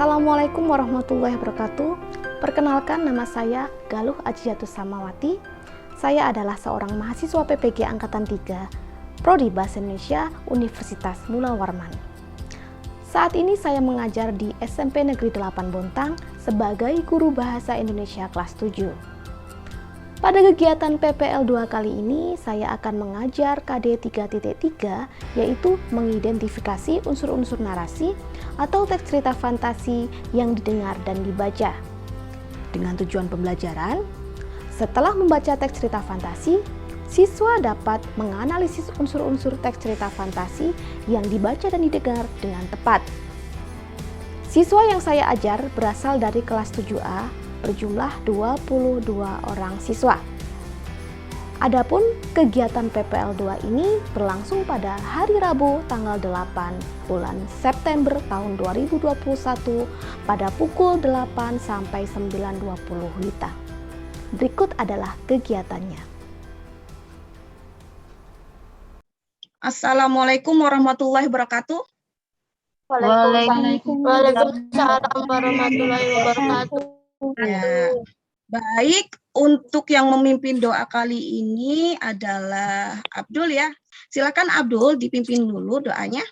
Assalamualaikum warahmatullahi wabarakatuh. Perkenalkan, nama saya Galuh Ajiatus Samawati. Saya adalah seorang mahasiswa PPG Angkatan 3, Prodi Bahasa Indonesia Universitas Mula Warman. Saat ini saya mengajar di SMP Negeri 8 Bontang sebagai guru Bahasa Indonesia kelas 7. Pada kegiatan PPL 2 kali ini, saya akan mengajar KD 3.3, yaitu mengidentifikasi unsur-unsur narasi atau teks cerita fantasi yang didengar dan dibaca. Dengan tujuan pembelajaran, setelah membaca teks cerita fantasi, siswa dapat menganalisis unsur-unsur teks cerita fantasi yang dibaca dan didengar dengan tepat. Siswa yang saya ajar berasal dari kelas 7A, berjumlah 22 orang siswa. Adapun kegiatan PPL 2 ini berlangsung pada hari Rabu tanggal 8 bulan September tahun 2021 pada pukul 8 sampai 9.20 WITA. Berikut adalah kegiatannya. Assalamualaikum warahmatullahi wabarakatuh. Waalaikumsalam warahmatullahi wabarakatuh. Ya, baik, untuk yang memimpin doa kali ini adalah Abdul ya. Silakan Abdul dipimpin dulu doanya.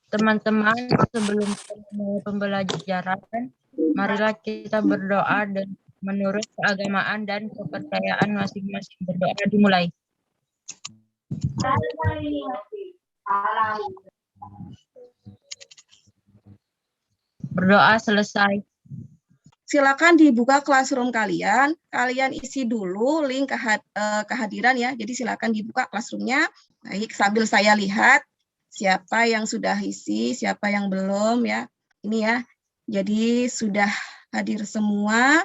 Teman-teman, sebelum memulai pembelajaran, marilah kita berdoa dan menurut keagamaan dan kepercayaan masing-masing. Berdoa dimulai. Berdoa selesai. Silakan dibuka classroom kalian. Kalian isi dulu link kehadiran ya. Jadi silakan dibuka classroomnya. Baik, sambil saya lihat siapa yang sudah isi, siapa yang belum ya. Ini ya. Jadi sudah hadir semua.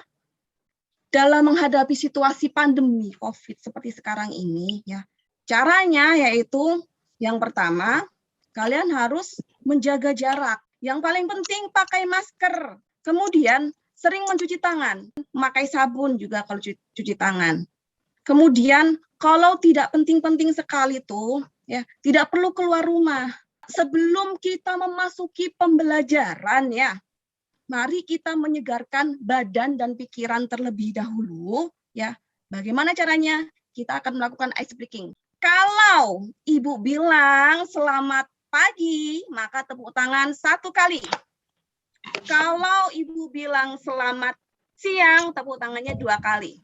Dalam menghadapi situasi pandemi COVID seperti sekarang ini ya. Caranya yaitu yang pertama, kalian harus menjaga jarak. Yang paling penting pakai masker. Kemudian sering mencuci tangan, memakai sabun juga kalau cuci tangan. Kemudian kalau tidak penting-penting sekali tuh, ya tidak perlu keluar rumah. Sebelum kita memasuki pembelajaran ya, mari kita menyegarkan badan dan pikiran terlebih dahulu ya. Bagaimana caranya? Kita akan melakukan ice breaking. Kalau ibu bilang selamat pagi, maka tepuk tangan 1 kali. Kalau ibu bilang selamat siang, tepuk tangannya 2 kali.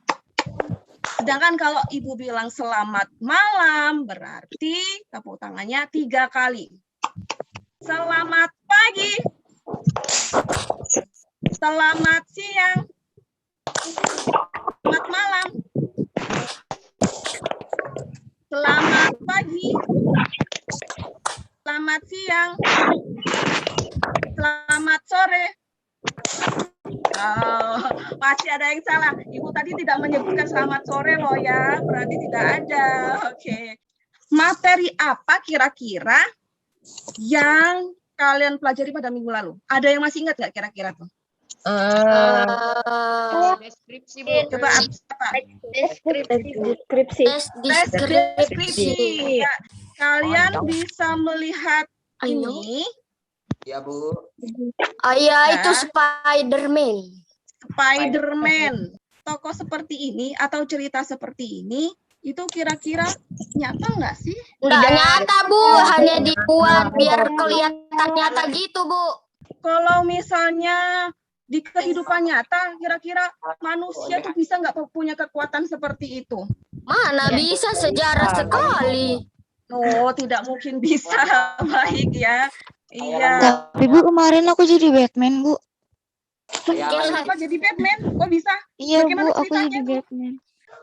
Sedangkan kalau ibu bilang selamat malam, berarti tepuk tangannya 3 kali. Selamat pagi. Selamat siang. Selamat malam. Selamat pagi. Selamat siang. Selamat sore. Oh, masih ada yang salah. Ibu tadi tidak menyebutkan selamat sore loh ya. Berarti tidak ada. Oke. Materi apa kira-kira yang kalian pelajari pada minggu lalu? Ada yang masih ingat nggak kira-kira tuh? Deskripsi, Bu. Coba apa? Deskripsi. Ya. Kalian bisa melihat ini. Ya, Bu. Itu Spider-Man. Spider-Man. Tokoh seperti ini atau cerita seperti ini, itu kira-kira nyata nggak sih? Nggak nyata, Bu. Hanya dibuat biar kelihatan nyata gitu, Bu. Kalau misalnya di kehidupan nyata, kira-kira manusia tuh bisa nggak punya kekuatan seperti itu? Mana bisa, sejarah sekali. Oh, tidak mungkin bisa. Baik ya. Iya. Tapi Bu, kemarin aku jadi Batman, Bu. Kenapa jadi Batman? Kok bisa? Iya, Bagaimana Bu, aku ceritanya, jadi Bu? Batman.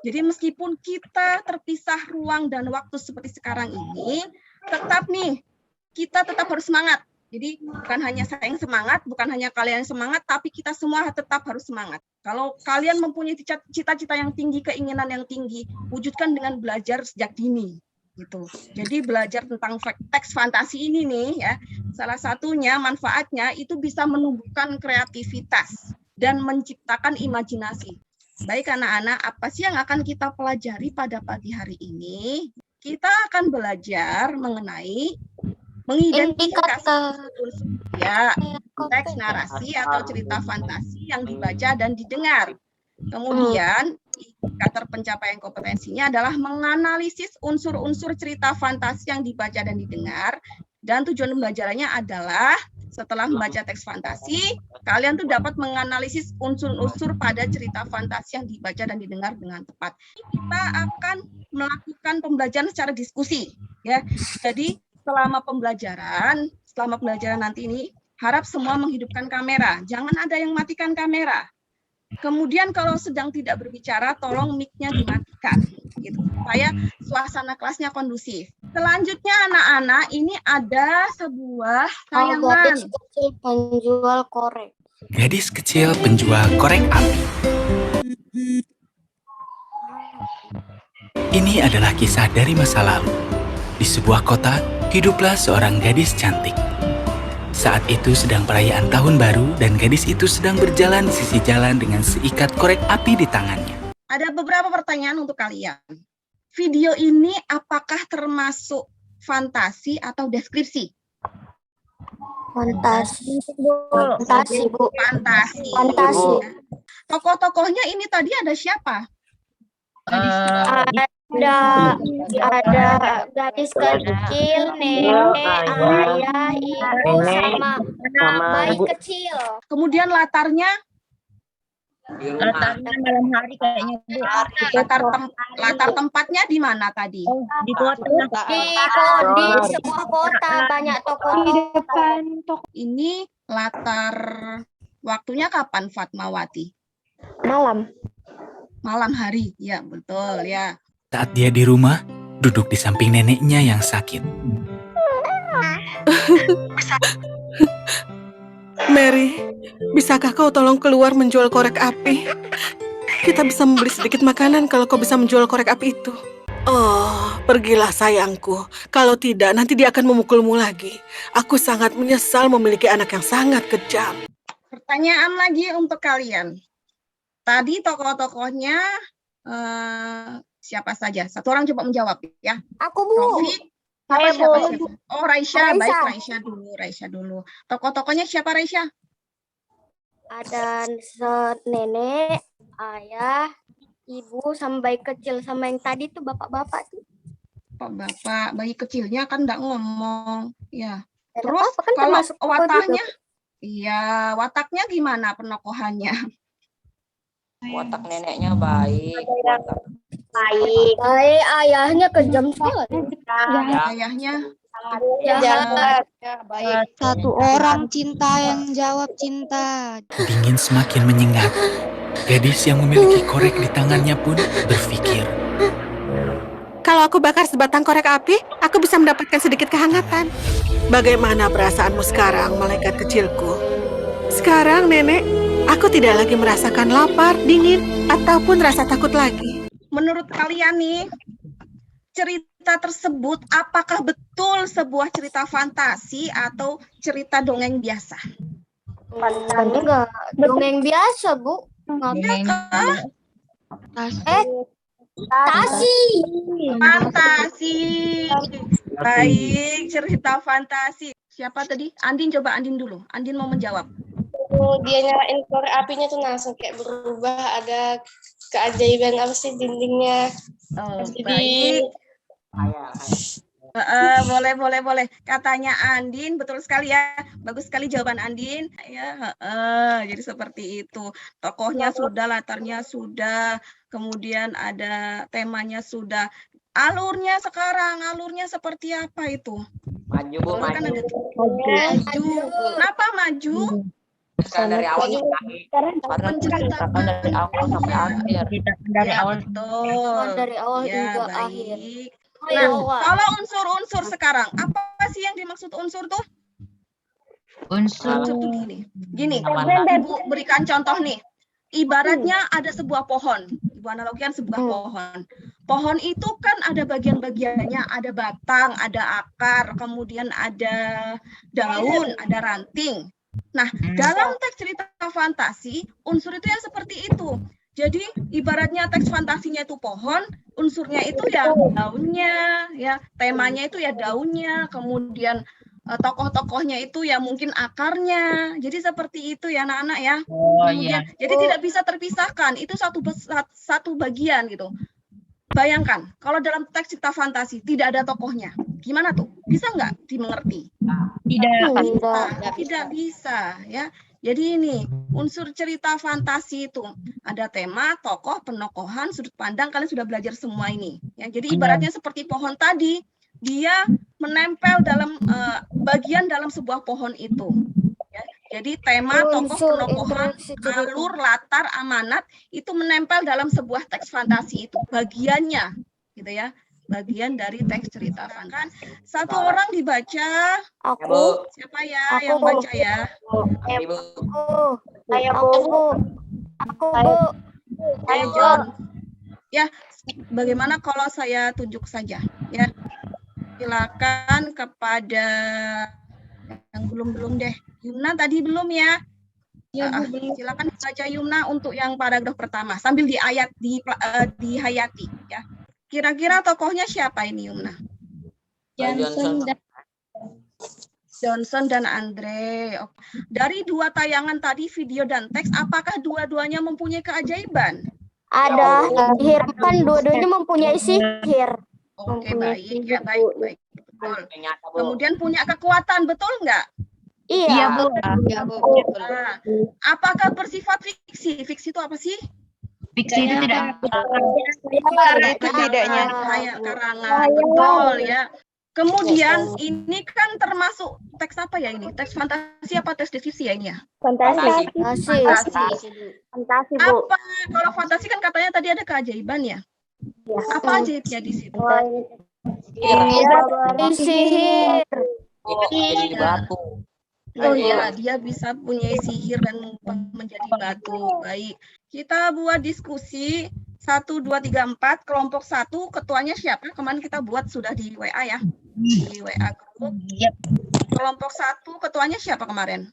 Jadi meskipun kita terpisah ruang dan waktu seperti sekarang ini, tetap nih, kita tetap harus semangat. Jadi bukan hanya saya yang semangat, bukan hanya kalian yang semangat, tapi kita semua tetap harus semangat. Kalau kalian mempunyai cita-cita yang tinggi, keinginan yang tinggi, wujudkan dengan belajar sejak dini. Gitu. Jadi belajar tentang teks fantasi ini nih ya, salah satunya manfaatnya itu bisa menumbuhkan kreativitas dan menciptakan imajinasi. Baik anak-anak, apa sih yang akan kita pelajari pada pagi hari ini? Kita akan belajar mengenai mengidentifikasi unsur ya, teks narasi atau cerita fantasi yang dibaca dan didengar. Kemudian, indikator pencapaian kompetensinya adalah menganalisis unsur-unsur cerita fantasi yang dibaca dan didengar. Dan tujuan pembelajarannya adalah setelah membaca teks fantasi, kalian tuh dapat menganalisis unsur-unsur pada cerita fantasi yang dibaca dan didengar dengan tepat. Kita akan melakukan pembelajaran secara diskusi, ya. Jadi selama pembelajaran nanti ini, harap semua menghidupkan kamera. Jangan ada yang matikan kamera. Kemudian kalau sedang tidak berbicara, tolong mic-nya dimatikan, gitu, supaya suasana kelasnya kondusif. Selanjutnya anak-anak, ini ada sebuah tayangan. Gadis kecil penjual korek. Gadis kecil penjual korek api. Ini adalah kisah dari masa lalu. Di sebuah kota, hiduplah seorang gadis cantik. Saat itu sedang perayaan tahun baru dan gadis itu sedang berjalan di sisi jalan dengan seikat korek api di tangannya. Ada beberapa pertanyaan untuk kalian. Video ini apakah termasuk fantasi atau deskripsi? Fantasi, Bu. Fantasi. Fantasi. Tokoh-tokohnya ini tadi ada siapa? Ada gadis kecil, nenek, ayah, ibu, sama bayi kecil. Kemudian latarnya? Latarnya malam hari kayaknya, Bu. Latar tempatnya di mana tadi? Di kota. Di sebuah kota banyak toko-toko. Ini latar waktunya kapan, Fatmawati? Malam hari, ya betul ya. Saat dia di rumah, duduk di samping neneknya yang sakit. Mary, bisakah kau tolong keluar menjual korek api? Kita bisa membeli sedikit makanan kalau kau bisa menjual korek api itu. Oh, pergilah sayangku. Kalau tidak, nanti dia akan memukulmu lagi. Aku sangat menyesal memiliki anak yang sangat kejam. Pertanyaan lagi untuk kalian. Tadi tokoh-tokohnya siapa saja? Satu orang coba menjawab ya. Aku, Bu. Taufik. Saya, Siapa? Bu. Oh, Raisya. Raisya. Baik, Raisya dulu. Tokoh-tokohnya siapa, Raisya? Ada nenek, ayah, ibu, sama bayi kecil. Sama yang tadi tuh bapak-bapak tuh. Bapak, bayi kecilnya kan nggak ngomong. Ya. Dan Terus apa kan kalau termasuk wataknya? Iya, wataknya gimana penokohannya? Watak neneknya baik. baik. Ayahnya kejam sekali. Ayahnya Jahat. Satu orang cinta yang jawab cinta. Dingin semakin menyengat. Gadis yang memiliki korek di tangannya pun berpikir. Kalau aku bakar sebatang korek api, aku bisa mendapatkan sedikit kehangatan. Bagaimana perasaanmu sekarang, malaikat kecilku? Sekarang, nenek, aku tidak lagi merasakan lapar, dingin, ataupun rasa takut lagi. menurut kalian nih, cerita tersebut apakah betul sebuah cerita fantasi atau cerita dongeng biasa? Enggak, dongeng biasa, Bu. Fantasi. Fantasi. Baik, cerita fantasi. Siapa tadi? Andin, coba Andin dulu. Andin mau menjawab. Dia nyalain korek apinya tuh langsung kayak berubah, ada keajaiban apa sih dindingnya. Oh, Jadi boleh. Katanya Andin, betul sekali ya. Bagus sekali jawaban Andin. Ya, jadi seperti itu. Tokohnya sudah, latarnya sudah, kemudian ada temanya sudah. Alurnya seperti apa itu? Maju, Bu, Kan maju. ada maju. Kenapa maju? Kan dari awal sampai akhir. Karena menceritakan dari awal sampai akhir. Ceritakan dari Ya, awal. betul. Dari awal Ya, hingga akhir. baik. Dari Nah, awal. kalau unsur-unsur sekarang, apa sih yang dimaksud unsur tuh? Unsur. Unsur tuh gini. Gini, Amanat. Ibu berikan contoh nih. Ibaratnya ada sebuah pohon. Ibu analogikan sebuah pohon. Pohon itu kan ada bagian-bagiannya, ada batang, ada akar, kemudian ada daun, ada ranting. Nah, dalam teks cerita fantasi, unsur itu yang seperti itu. Jadi, ibaratnya teks fantasinya itu pohon, unsurnya itu ya daunnya, ya temanya itu ya daunnya, kemudian tokoh-tokohnya itu ya mungkin akarnya. Jadi seperti itu ya anak-anak ya. Oh Kemudian, iya. jadi tidak bisa terpisahkan. Itu satu bagian gitu. Bayangkan, kalau dalam teks cerita fantasi tidak ada tokohnya, gimana tuh? Bisa nggak dimengerti? Tidak bisa, ya. Jadi ini unsur cerita fantasi itu ada tema, tokoh, penokohan, sudut pandang. Kalian sudah belajar semua ini. Ya, jadi ibaratnya seperti pohon tadi, dia menempel dalam bagian dalam sebuah pohon itu. Ya, jadi tema, tokoh, penokohan, alur, latar, amanat itu menempel dalam sebuah teks fantasi itu. Bagiannya, gitu ya. Bagian dari teks cerita fantasi. Satu orang dibaca. Aku. Siapa ya yang baca ya? Ibu. Aku, Bu. Ayo, John. Ya, bagaimana kalau saya tunjuk saja? Ya, silakan kepada yang belum deh. Yumna tadi belum ya? Silakan baca Yumna untuk yang paragraf pertama sambil dihayati ya. Kira-kira tokohnya siapa ini Yumna? Johnson dan Andre. Dari dua tayangan tadi video dan teks, apakah dua-duanya mempunyai keajaiban? Ada. Sihir kan dua-duanya mempunyai sihir. Oke, baik ya, baik. Betul. Kemudian punya kekuatan, betul nggak? Iya, Bu. Nah, apakah bersifat fiksi? Fiksi itu apa sih? Fiksi itu tidak. itu tidaknya. Kayak karangan, betul ya. Kemudian ini kan termasuk teks apa ya ini? Teks fantasi apa teks deskripsi ya ini ya? Fantasi, Bu. Apa? Kalau fantasi kan katanya tadi ada keajaiban ya? Apa ajaibnya di situ? Sihir. Jadi batu. Oh iya, dia bisa punya sihir dan menjadi batu. Baik. Kita buat diskusi 1, 2, 3, 4. Kelompok 1, ketuanya siapa? Kemarin kita buat sudah di WA ya. Di WA grup. Kelompok 1, ketuanya siapa kemarin?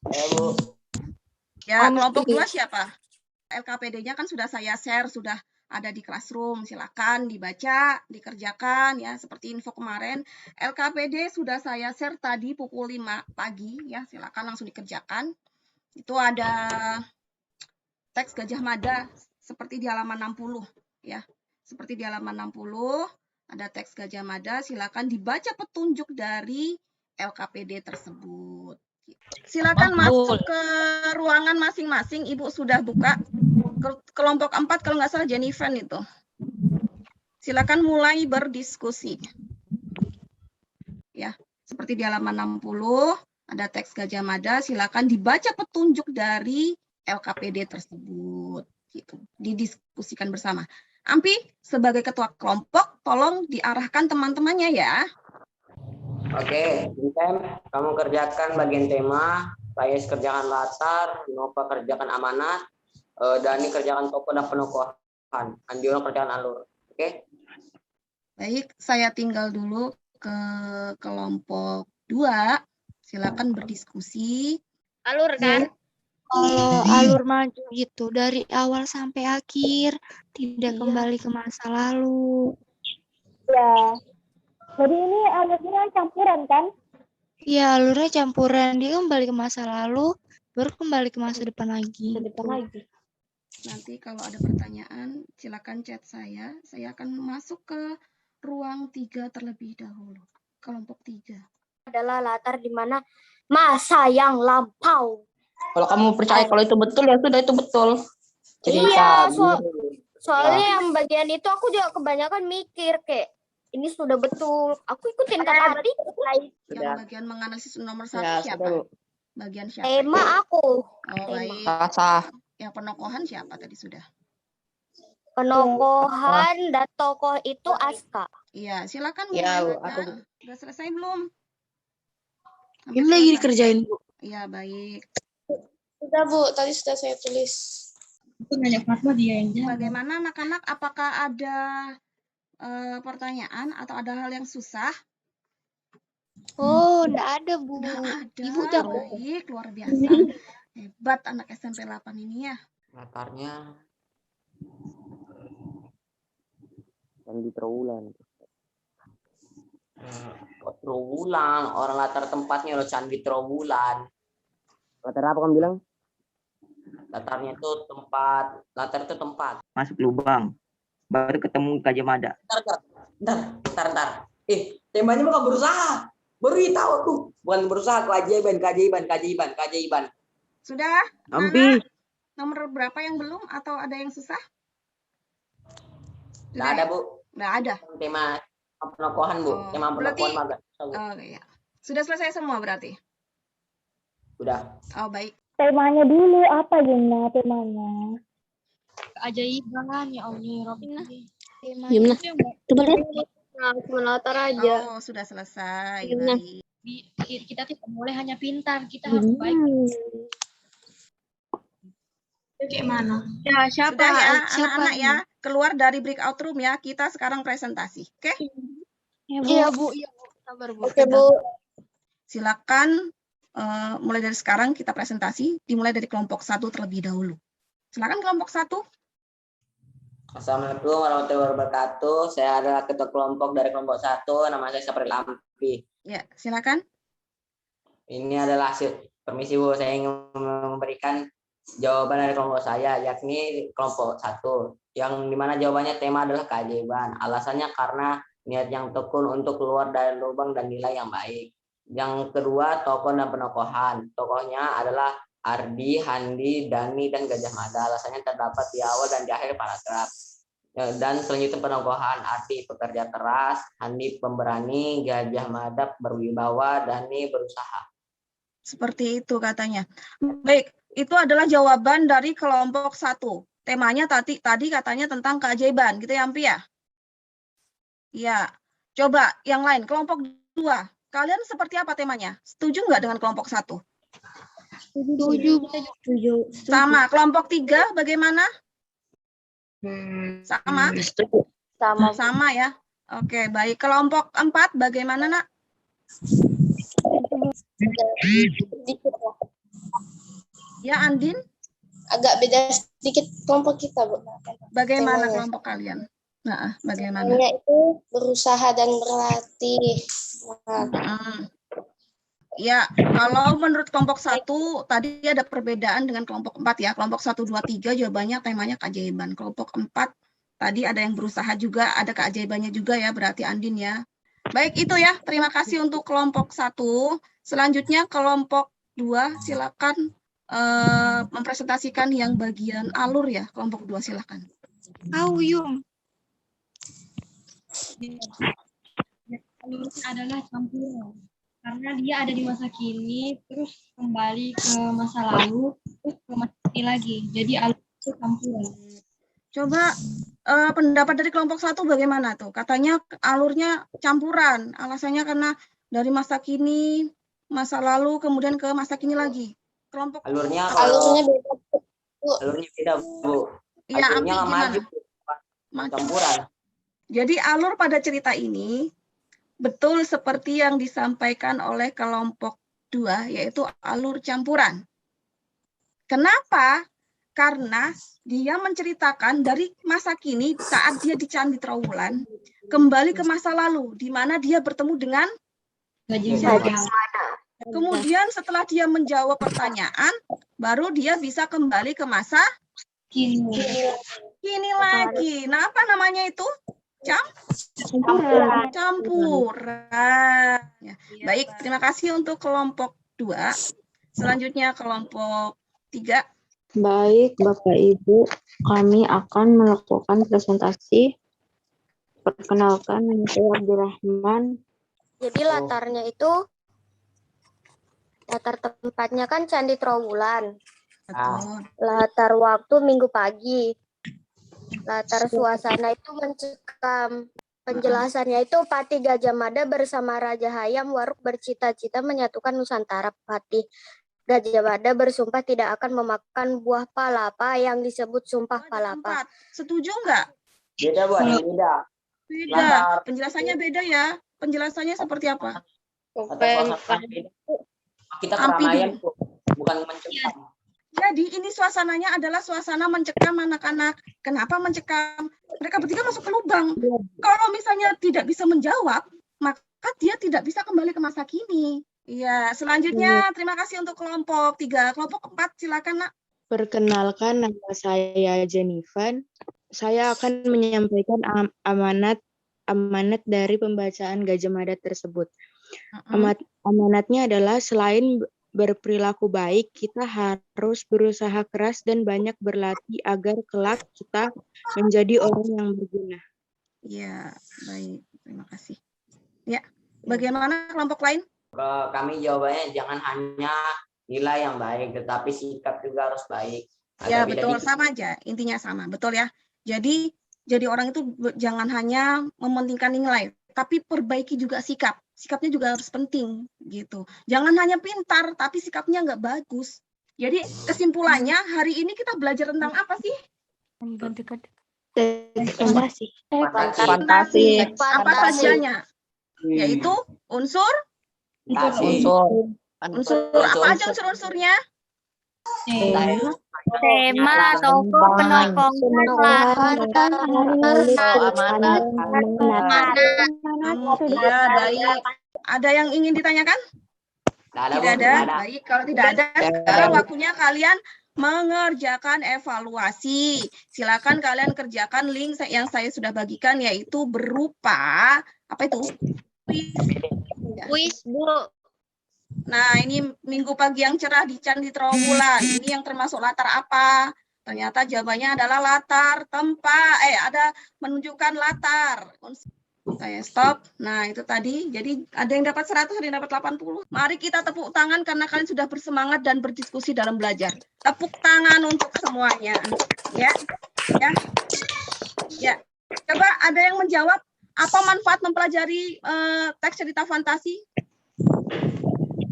Bu. Ya, kelompok 2 siapa? LKPD-nya kan sudah saya share, sudah ada di Classroom. Silakan dibaca, dikerjakan ya, seperti info kemarin. LKPD sudah saya share tadi pukul 5 pagi ya, silakan langsung dikerjakan. Itu ada teks Gajah Mada seperti di halaman 60 ya. Seperti di halaman 60 ada teks Gajah Mada, silakan dibaca petunjuk dari LKPD tersebut. Silakan masuk ke ruangan masing-masing. Ibu sudah buka kelompok 4 kalau nggak salah Jennifer itu. Silakan mulai berdiskusi. Ya, seperti di halaman 60 ada teks Gajah Mada, silakan dibaca petunjuk dari LKPD tersebut. Gitu. Didiskusikan bersama. Ampi sebagai ketua kelompok tolong diarahkan teman-temannya ya. Oke, Vincent, kamu kerjakan bagian tema, saya kerjakan latar, Nova kerjakan amanat, Dani kerjakan tokoh dan penokohan, Andiono kerjakan alur. Oke? Baik, saya tinggal dulu ke kelompok 2. Silakan berdiskusi. Alur kan? Kalau alur maju gitu dari awal sampai akhir, tidak kembali ke masa lalu. Ya. Jadi ini alurnya campuran kan? Iya, alurnya campuran. Dia kembali ke masa lalu, baru kembali ke masa depan lagi. Nanti kalau ada pertanyaan, silakan chat saya. Saya akan masuk ke ruang 3 terlebih dahulu. Kelompok 3. Adalah latar di mana masa yang lampau. Kalau kamu percaya kalau itu betul ya sudah itu betul. Iya, soalnya yang bagian itu aku juga kebanyakan mikir kayak ini sudah betul. Aku ikutin kata hati. Yang bagian menganalisis nomor 1 siapa? Bagian siapa? Tema aku. Oh, baik. Sah. Yang penokohan siapa tadi sudah? Penokohan dan tokoh itu Aska. Iya, silakan Ya, mulai Bu, baca. aku- Udah selesai belum? Sampai Ini lagi selesai? dikerjain, Bu. Iya, baik. Sudah Bu, tadi sudah saya tulis. Itu nanya Fatma dia yang jawab. Bagaimana anak-anak? Apakah ada pertanyaan atau ada hal yang susah? Oh, enggak ada, Bu. Nggak ada. Ibu jawab. Baik, luar biasa. Hebat anak SMP 8 ini ya. Latarnya Candi Trowulan. Kok Trowulan? Orang latar tempatnya loh Candi Trowulan. Latar apa kamu bilang? Latarnya itu tempat. Latar itu tempat. Masuk lubang. Baru ketemu Gajah Mada. Ntar. Temanya bukan berusaha. Baru tahu aku. Bukan berusaha, keajaiban. Sudah? Hampir. Nomor berapa yang belum atau ada yang susah? Nggak ada, Bu. Nggak ada. Tema penokohan, Bu. Oh, Tema berarti- penokohan agak susah, Bu. Oh, iya. Sudah selesai semua berarti? Udah. Oh, baik. Temanya dulu apa Gimna temanya? Keajaiban, ya Allah, ya Rabbi. Gimana? Coba lihat. Nah, cuma latar aja. Oh, sudah selesai. Gimana? Baik. Kita tidak boleh hanya pintar, kita harus baik. Kayak mana? Ya, siapa? Sudah ya, Siapa anak-anak nih? ya. Keluar dari breakout room ya. Kita sekarang presentasi. Oke? Iya, Bu. Iya, Bu. Sabar, Bu. Oke Bu. Silakan mulai dari sekarang kita presentasi. Dimulai dari kelompok 1 terlebih dahulu. Silakan kelompok 1. Assalamualaikum warahmatullahi wabarakatuh. Saya adalah ketua kelompok dari kelompok 1. Nama saya Sapril Ampi. Ya, silakan. Ini adalah hasil. Permisi, Bu. Saya ingin memberikan jawaban dari kelompok saya, yakni kelompok 1. Yang dimana jawabannya tema adalah keajaiban. Alasannya karena niat yang tekun untuk keluar dari lubang dan nilai yang baik. Yang kedua, tokoh dan penokohan. Tokohnya adalah Ardi, Handi, Dani, dan Gajah Mada. Alasannya terdapat di awal dan di akhir paragraf. Dan selanjutnya penokohan. Ardi pekerja keras, Handi pemberani, Gajah Mada berwibawa, Dani berusaha. Seperti itu katanya. Baik, itu adalah jawaban dari kelompok 1. Temanya tadi katanya tentang keajaiban, gitu ya, Ampi ya? Iya. Coba yang lain, kelompok 2. Kalian seperti apa temanya? Setuju nggak dengan kelompok 1? Setuju. Sama. Kelompok 3 bagaimana? Sama? Sama ya. Oke, baik. Kelompok 4 bagaimana, Nak? Sedikit lah. Ya, Andin? Agak beda sedikit kelompok kita Bu. Bagaimana Temanya. kelompok kalian? Nah, bagaimana? Temanya itu berusaha dan berlatih. Nah, Ya, kalau menurut kelompok 1 tadi ada perbedaan dengan kelompok 4 ya. Kelompok 1, 2, 3 jawabannya temanya keajaiban. Kelompok 4 tadi ada yang berusaha juga, ada keajaibannya juga ya, berarti Andin ya. Baik, itu ya. Terima kasih untuk kelompok 1. Selanjutnya kelompok 2 silakan mempresentasikan yang bagian alur ya. Kelompok 2 silakan. Yung. Alur adalah campuran. Karena dia ada di masa kini, terus kembali ke masa lalu, terus ke masa kini lagi. Jadi alur itu campuran. Coba pendapat dari kelompok 1 bagaimana tuh? Katanya alurnya campuran. Alasannya karena dari masa kini, masa lalu, kemudian ke masa kini lagi. Kelompok Alurnya alurnya beda. alurnya beda, Bu. Iya, Ampi Alurnya nggak gimana? maju, campuran. Jadi alur pada cerita ini betul seperti yang disampaikan oleh kelompok 2, yaitu alur campuran. Kenapa? Karena dia menceritakan dari masa kini saat dia di Candi Trowulan, kembali ke masa lalu, di mana dia bertemu dengan siapa? Kemudian setelah dia menjawab pertanyaan, baru dia bisa kembali ke masa kini lagi. Nah, apa namanya itu? Campuran. Ya. Baik, terima kasih untuk kelompok 2. Selanjutnya kelompok 3. Baik, Bapak Ibu, kami akan melakukan presentasi. Perkenalkan, nama saya Abdurrahman. Jadi latarnya itu Latar tempatnya kan Candi Trowulan. Betul. Latar waktu Minggu pagi. Latar suasana itu mencekam. Penjelasannya itu Patih Gajah Mada bersama Raja Hayam Waruk bercita-cita menyatukan Nusantara. Patih Gajah Mada bersumpah tidak akan memakan buah palapa yang disebut sumpah palapa. Setuju nggak? Beda, Bu. Ada yang beda. Beda. Latar- Penjelasannya beda ya. Penjelasannya seperti apa? Latar suasana beda. Kita Amfibi. keramaian, Bu. Bukan mencekam. Jadi ini suasananya adalah suasana mencekam anak-anak. Kenapa mencekam? Mereka bertiga masuk ke lubang. Kalau misalnya tidak bisa menjawab, maka dia tidak bisa kembali ke masa kini. Iya, selanjutnya terima kasih untuk kelompok 3. Kelompok 4 silakan, Nak. Perkenalkan, nama saya Jennifer. Saya akan menyampaikan amanat dari pembacaan Gajah Mada tersebut. Amanatnya adalah selain berperilaku baik, kita harus berusaha keras dan banyak berlatih agar kelak kita menjadi orang yang berguna. Iya, baik. Terima kasih. Ya, bagaimana kelompok lain? Kami jawabannya jangan hanya nilai yang baik, tetapi sikap juga harus baik. Ya, Agak beda betul, dikit. sama aja. Intinya sama, betul ya. Jadi orang itu jangan hanya mementingkan nilai, tapi perbaiki juga sikap. Sikapnya juga harus penting, gitu. Jangan hanya pintar, tapi sikapnya nggak bagus. Jadi kesimpulannya hari ini kita belajar tentang apa sih? Fantasi. Apa sajiannya? Yaitu unsur apa aja unsur-unsurnya? Tema, tokoh, penokoh, Ya, baik. Ada yang ingin ditanyakan? Tidak ada. Baik, kalau tidak ada, sekarang waktunya kalian mengerjakan evaluasi. Silakan kalian kerjakan link yang saya sudah bagikan, yaitu berupa apa itu? kuis, Bu. Nah, ini Minggu Pagi yang Cerah di Candi Trowulan. Ini yang termasuk latar apa? Ternyata jawabannya adalah latar tempat. Ada menunjukkan latar. Saya stop. Nah, itu tadi. Jadi ada yang dapat 100, ada yang dapat 80. Mari kita tepuk tangan karena kalian sudah bersemangat dan berdiskusi dalam belajar. Tepuk tangan untuk semuanya. Ya. Ya. Ya. Coba ada yang menjawab apa manfaat mempelajari teks cerita fantasi?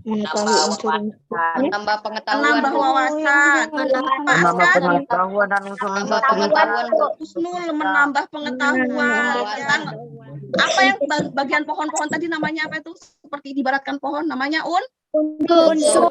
Menambah pengetahuan. Menambah wawasan. Menambah pengetahuan dan Husnul menambah pengetahuan. Apa yang bagian pohon-pohon tadi namanya apa itu? Seperti diibaratkan pohon namanya unsur.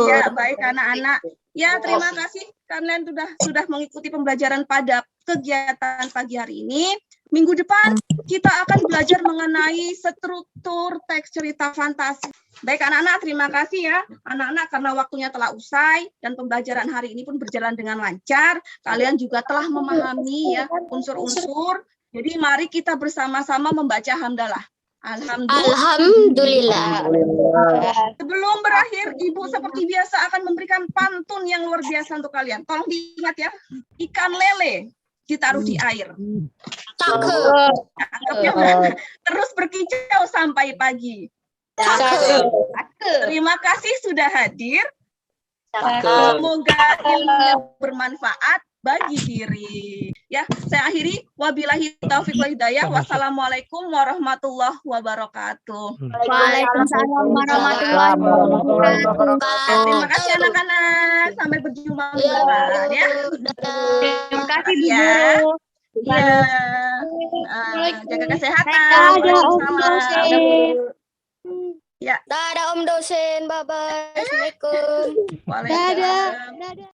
Ya, baik anak-anak. Ya, terima kasih kalian sudah mengikuti pembelajaran pada kegiatan pagi hari ini. Minggu depan kita akan belajar mengenai struktur teks cerita fantasi. Baik anak-anak, terima kasih ya. Anak-anak, karena waktunya telah usai dan pembelajaran hari ini pun berjalan dengan lancar. Kalian juga telah memahami ya unsur-unsur. Jadi mari kita bersama-sama membaca hamdalah. Alhamdulillah. Sebelum berakhir, Ibu seperti biasa akan memberikan pantun yang luar biasa untuk kalian. Tolong diingat ya. Ikan lele ditaruh di air. Cakep. Terus berkicau sampai pagi. Cakep. Terima kasih sudah hadir. Semoga ilmunya bermanfaat bagi diri. Ya, saya akhiri. Wabillahi taufiq wal hidayah. Wassalamualaikum warahmatullahi wabarakatuh. Waalaikumsalam warahmatullahi wabarakatuh. Terima kasih anak-anak. Sampai berjumpa minggu depan ya. Terima kasih Bu Ya. Guru. Ya. Jaga kesehatan. Ya. Dadah Om dosen. Bye bye. Assalamualaikum. Waalaikumsalam.